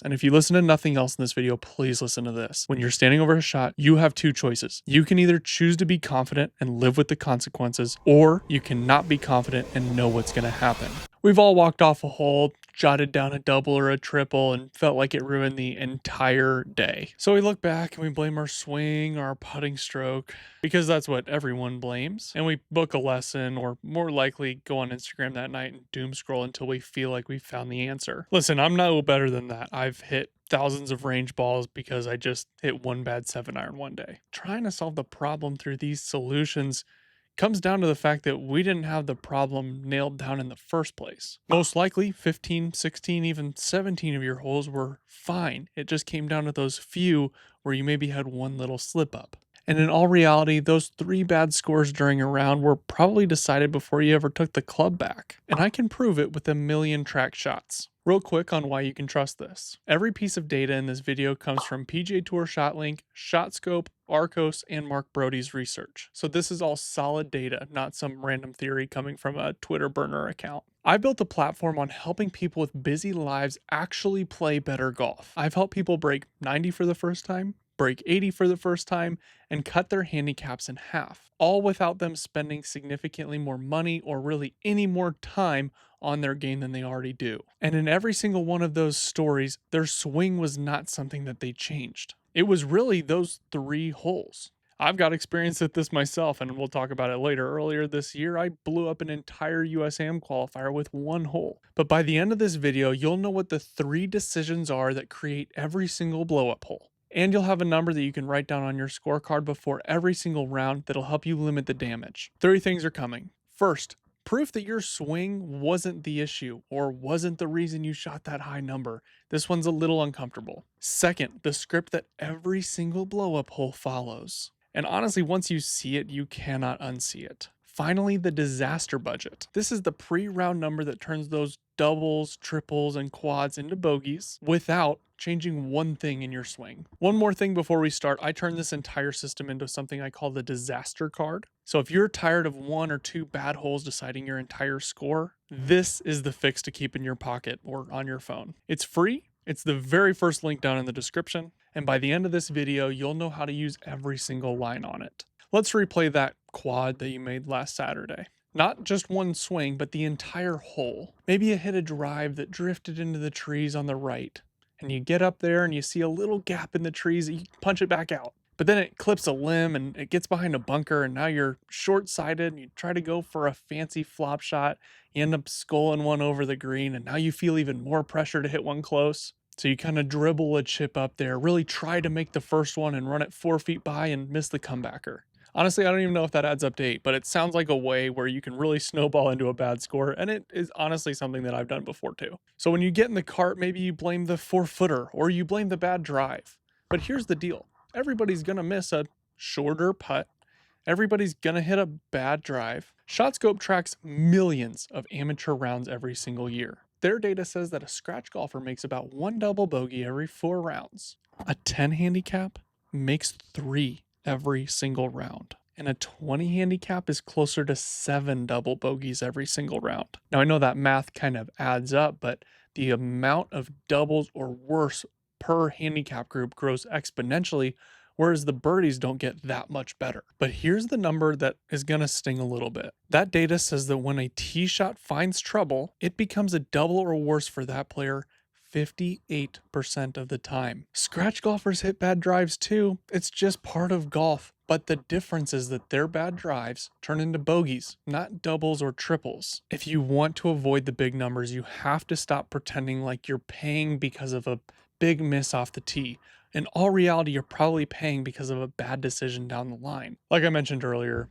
And if you listen to nothing else in this video, please listen to this. When you're standing over a shot, you have two choices. You can either choose to be confident and live with the consequences, or you cannot be confident and know what's going to happen. We've all walked off a hole, jotted down a double or a triple, and felt like it ruined the entire day. So we look back and we blame our swing or our putting stroke, because that's what everyone blames. And we book a lesson, or more likely go on Instagram that night and doom scroll until we feel like we found the answer. Listen, I'm no better than that. I've hit thousands of range balls because I just hit one bad 7-iron one day. Trying to solve the problem through these solutions comes down to the fact that we didn't have the problem nailed down in the first place. Most likely 15, 16, even 17 of your holes were fine. It just came down to those few where you maybe had one little slip up. And in all reality, those 3 bad scores during a round were probably decided before you ever took the club back. And I can prove it with a million track shots. Real quick on why you can trust this. Every piece of data in this video comes from PGA Tour ShotLink, ShotScope, Arccos, and Mark Broadie's research. So this is all solid data, not some random theory coming from a Twitter burner account. I built a platform on helping people with busy lives actually play better golf. I've helped people break 90 for the first time, break 80 for the first time, and cut their handicaps in half, all without them spending significantly more money or really any more time on their game than they already do. And in every single one of those stories, their swing was not something that they changed. It was really those 3 holes. I've got experience with this myself, and we'll talk about it later. Earlier this year, I blew up an entire USAM qualifier with 1 hole. But by the end of this video, you'll know what the 3 decisions are that create every single blow-up hole. And you'll have a number that you can write down on your scorecard before every single round that'll help you limit the damage. 3 things are coming. First, proof that your swing wasn't the issue or wasn't the reason you shot that high number. This one's a little uncomfortable. Second, the script that every single blow-up hole follows. And honestly, once you see it, you cannot unsee it. Finally, the disaster budget. This is the pre-round number that turns those doubles, triples, and quads into bogeys without changing one thing in your swing. One more thing before we start, I turned this entire system into something I call the disaster card. So if you're tired of 1 or 2 bad holes deciding your entire score, this is the fix to keep in your pocket or on your phone. It's free. It's the very first link down in the description. And by the end of this video, you'll know how to use every single line on it. Let's replay that quad that you made last Saturday. Not just one swing, but the entire hole. Maybe you hit a drive that drifted into the trees on the right, and you get up there and you see a little gap in the trees, you punch it back out. But then it clips a limb and it gets behind a bunker, and now you're short-sighted and you try to go for a fancy flop shot. You end up sculling one over the green, and now you feel even more pressure to hit one close. So you kind of dribble a chip up there, really try to make the first one and run it 4 feet by and miss the comebacker. Honestly, I don't even know if that adds up to 8, but it sounds like a way where you can really snowball into a bad score, and it is honestly something that I've done before too. So when you get in the cart, maybe you blame the 4-footer or you blame the bad drive. But here's the deal. Everybody's gonna miss a shorter putt. Everybody's gonna hit a bad drive. ShotScope tracks millions of amateur rounds every single year. Their data says that a scratch golfer makes about 1 double bogey every 4 rounds. A 10 handicap makes 3 every single round. And a 20 handicap is closer to 7 double bogeys every single round. Now I know that math kind of adds up, but the amount of doubles or worse per handicap group grows exponentially, whereas the birdies don't get that much better. But here's the number that is gonna sting a little bit. That data says that when a tee shot finds trouble, it becomes a double or worse for that player 58% of the time. Scratch golfers hit bad drives too. It's just part of golf. But the difference is that their bad drives turn into bogeys, not doubles or triples. If you want to avoid the big numbers, you have to stop pretending like you're paying because of a big miss off the tee. In all reality, you're probably paying because of a bad decision down the line. Like I mentioned earlier,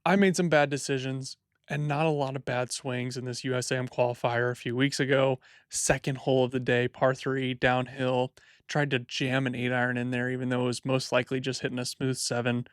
I made some bad decisions and not a lot of bad swings in this USAM qualifier a few weeks ago. Second hole of the day, par 3, downhill. Tried to jam an 8-iron in there, even though it was most likely just hitting a smooth 7.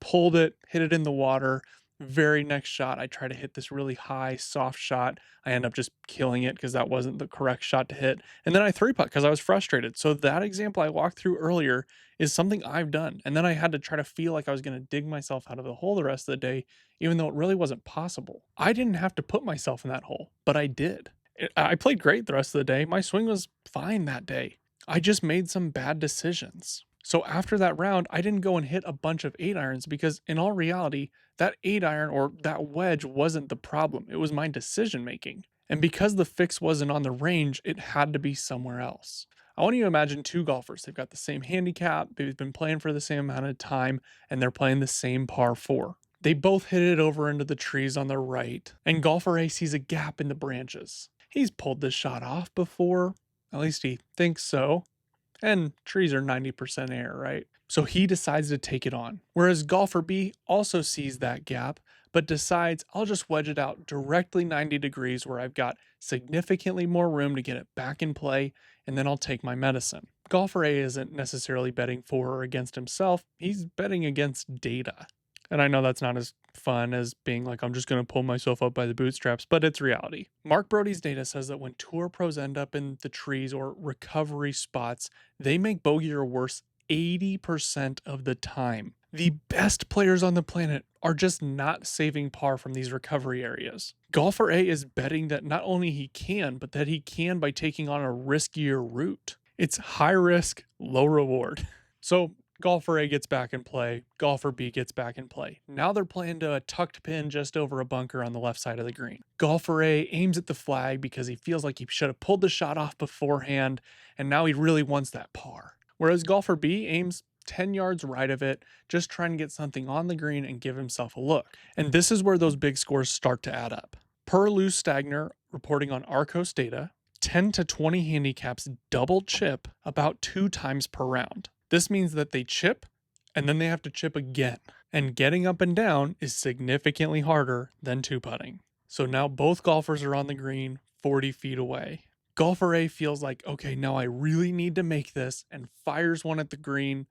Pulled it, hit it in the water. Very next shot, I try to hit this really high, soft shot. I end up just killing it because that wasn't the correct shot to hit. And then I 3-putt because I was frustrated. So that example I walked through earlier is something I've done. And then I had to try to feel like I was going to dig myself out of the hole the rest of the day, even though it really wasn't possible. I didn't have to put myself in that hole, but I did. I played great the rest of the day. My swing was fine that day. I just made some bad decisions. So after that round, I didn't go and hit a bunch of 8-irons because in all reality, that 8-iron or that wedge wasn't the problem. It was my decision making. And because the fix wasn't on the range, it had to be somewhere else. I want you to imagine two golfers. They've got the same handicap, they've been playing for the same amount of time, and they're playing the same par 4. They both hit it over into the trees on their right, and golfer A sees a gap in the branches. He's pulled this shot off before, at least he thinks so. And trees are 90% air, right? So he decides to take it on. Whereas golfer B also sees that gap, but decides I'll just wedge it out directly 90 degrees where I've got significantly more room to get it back in play, and then I'll take my medicine. Golfer A isn't necessarily betting for or against himself, he's betting against data. And I know that's not as fun as being like, I'm just going to pull myself up by the bootstraps, but it's reality. Mark Broadie's data says that when tour pros end up in the trees or recovery spots, they make bogey or worse 80% of the time. The best players on the planet are just not saving par from these recovery areas. Golfer A is betting that not only he can, but that he can by taking on a riskier route. It's high risk, low reward. So golfer A gets back in play, golfer B gets back in play. Now they're playing to a tucked pin just over a bunker on the left side of the green. Golfer A aims at the flag because he feels like he should have pulled the shot off beforehand, and now he really wants that par. Whereas golfer B aims 10 yards right of it, just trying to get something on the green and give himself a look. And this is where those big scores start to add up. Per Lou Stagner, reporting on Arccos data, 10 to 20 handicaps double chip about 2 times per round. This means that they chip, and then they have to chip again. And getting up and down is significantly harder than 2-putting. So now both golfers are on the green, 40 feet away. Golfer A feels like, okay, now I really need to make this, and fires one at the green.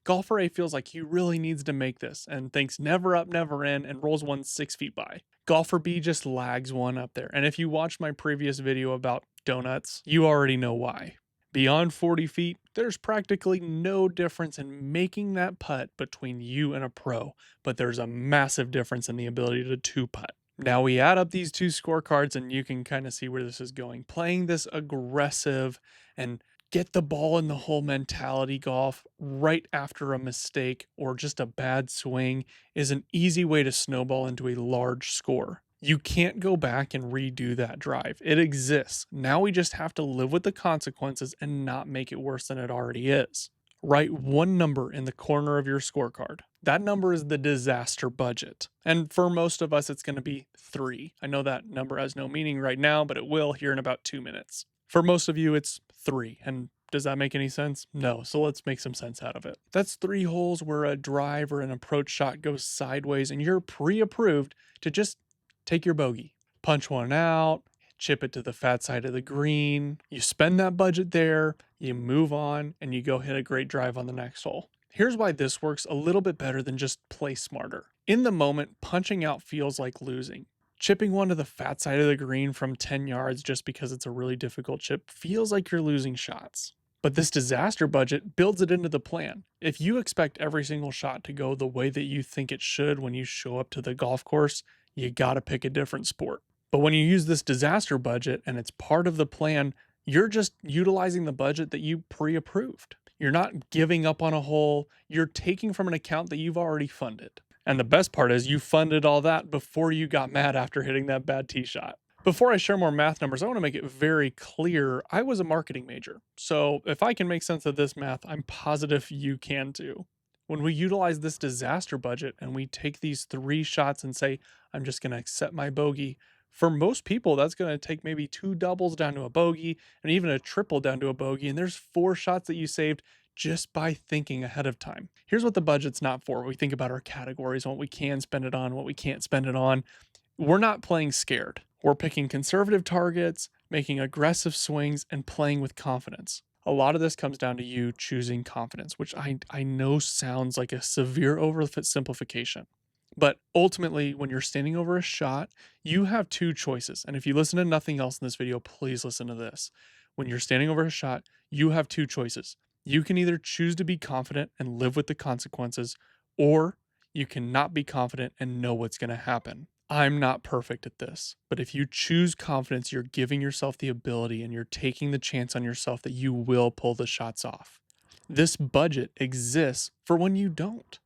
Golfer A feels like he really needs to make this, and thinks never up, never in, and rolls one 6 feet by. Golfer B just lags one up there. And if you watched my previous video about donuts, you already know why. Beyond 40 feet, there's practically no difference in making that putt between you and a pro, but there's a massive difference in the ability to 2-putt. Now we add up these two scorecards and you can kind of see where this is going. Playing this aggressive and get the ball in the hole mentality golf right after a mistake or just a bad swing is an easy way to snowball into a large score. You can't go back and redo that drive. It exists. Now we just have to live with the consequences and not make it worse than it already is. Write one number in the corner of your scorecard. That number is the disaster budget. And for most of us, it's going to be 3. I know that number has no meaning right now, but it will here in about 2 minutes. For most of you, it's 3. And does that make any sense? No. So let's make some sense out of it. That's 3 holes where a drive or an approach shot goes sideways and you're pre-approved to just take your bogey, punch one out, chip it to the fat side of the green. You spend that budget there, you move on, and you go hit a great drive on the next hole. Here's why this works a little bit better than just play smarter. In the moment, punching out feels like losing. Chipping one to the fat side of the green from 10 yards just because it's a really difficult chip feels like you're losing shots. But this disaster budget builds it into the plan. If you expect every single shot to go the way that you think it should when you show up to the golf course, you gotta pick a different sport. But when you use this disaster budget and it's part of the plan, you're just utilizing the budget that you pre-approved. You're not giving up on a hole, you're taking from an account that you've already funded. And the best part is you funded all that before you got mad after hitting that bad tee shot. Before I share more math numbers, I want to make it very clear I was a marketing major. So if I can make sense of this math, I'm positive you can too. When we utilize this disaster budget and we take these 3 shots and say, I'm just going to accept my bogey, for most people, that's going to take maybe 2 doubles down to a bogey and even a triple down to a bogey. And there's 4 shots that you saved just by thinking ahead of time. Here's what the budget's not for. We think about our categories, what we can spend it on, what we can't spend it on. We're not playing scared. We're picking conservative targets, making aggressive swings, and playing with confidence. A lot of this comes down to you choosing confidence, which I know sounds like a severe oversimplification. But ultimately, when you're standing over a shot, you have 2 choices. And if you listen to nothing else in this video, please listen to this. When you're standing over a shot, you have 2 choices. You can either choose to be confident and live with the consequences, or you cannot be confident and know what's going to happen. I'm not perfect at this, but if you choose confidence, you're giving yourself the ability and you're taking the chance on yourself that you will pull the shots off. This budget exists for when you don't,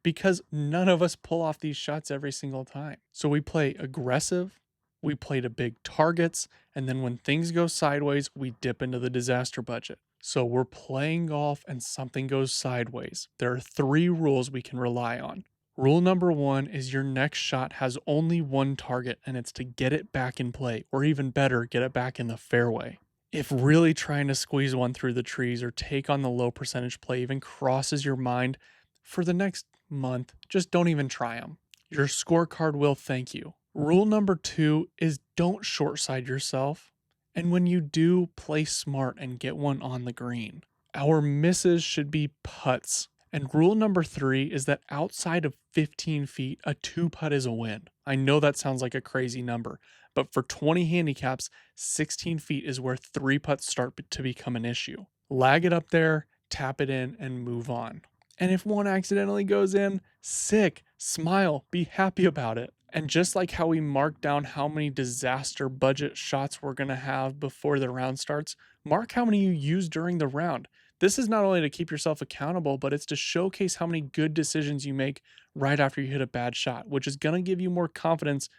because none of us pull off these shots every single time. So we play aggressive, we play to big targets, and then when things go sideways, we dip into the disaster budget. So we're playing golf and something goes sideways. There are 3 rules we can rely on. Rule number 1 is your next shot has only one target, and it's to get it back in play, or even better, get it back in the fairway. If really trying to squeeze one through the trees or take on the low percentage play even crosses your mind, for the next month, just don't even try them. Your scorecard will thank you. Rule number 2 is don't short side yourself. And when you do, play smart and get one on the green. Our misses should be putts. And rule number 3 is that outside of 15 feet, a 2-putt is a win. I know that sounds like a crazy number, but for 20 handicaps, 16 feet is where 3 putts start to become an issue. Lag it up there, tap it in, and move on. And if one accidentally goes in, sick, smile, be happy about it. And just like how we mark down how many disaster budget shots we're going to have before the round starts, mark how many you use during the round. This is not only to keep yourself accountable, but it's to showcase how many good decisions you make right after you hit a bad shot, which is going to give you more confidence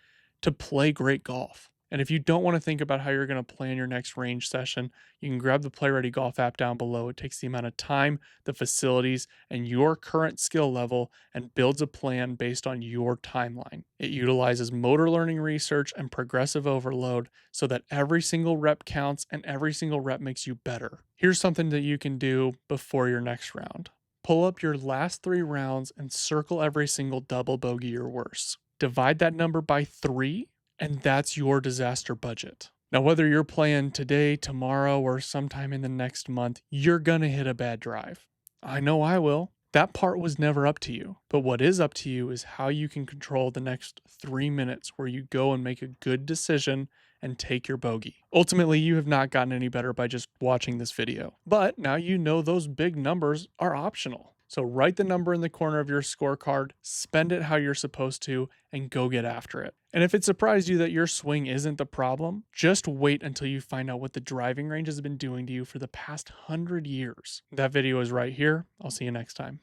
to play great golf. And if you don't want to think about how you're going to plan your next range session, you can grab the Play Ready Golf app down below. It takes the amount of time, the facilities, and your current skill level and builds a plan based on your timeline. It utilizes motor learning research and progressive overload so that every single rep counts and every single rep makes you better. Here's something that you can do before your next round. Pull up your last 3 rounds and circle every single double bogey or worse. Divide that number by 3. And that's your disaster budget. Now, whether you're playing today, tomorrow, or sometime in the next month, you're gonna hit a bad drive. I know I will. That part was never up to you. But what is up to you is how you can control the next 3 minutes where you go and make a good decision and take your bogey. Ultimately, you have not gotten any better by just watching this video. But now you know those big numbers are optional. So write the number in the corner of your scorecard, spend it how you're supposed to, and go get after it. And if it surprised you that your swing isn't the problem, just wait until you find out what the driving range has been doing to you for the past 100 years. That video is right here. I'll see you next time.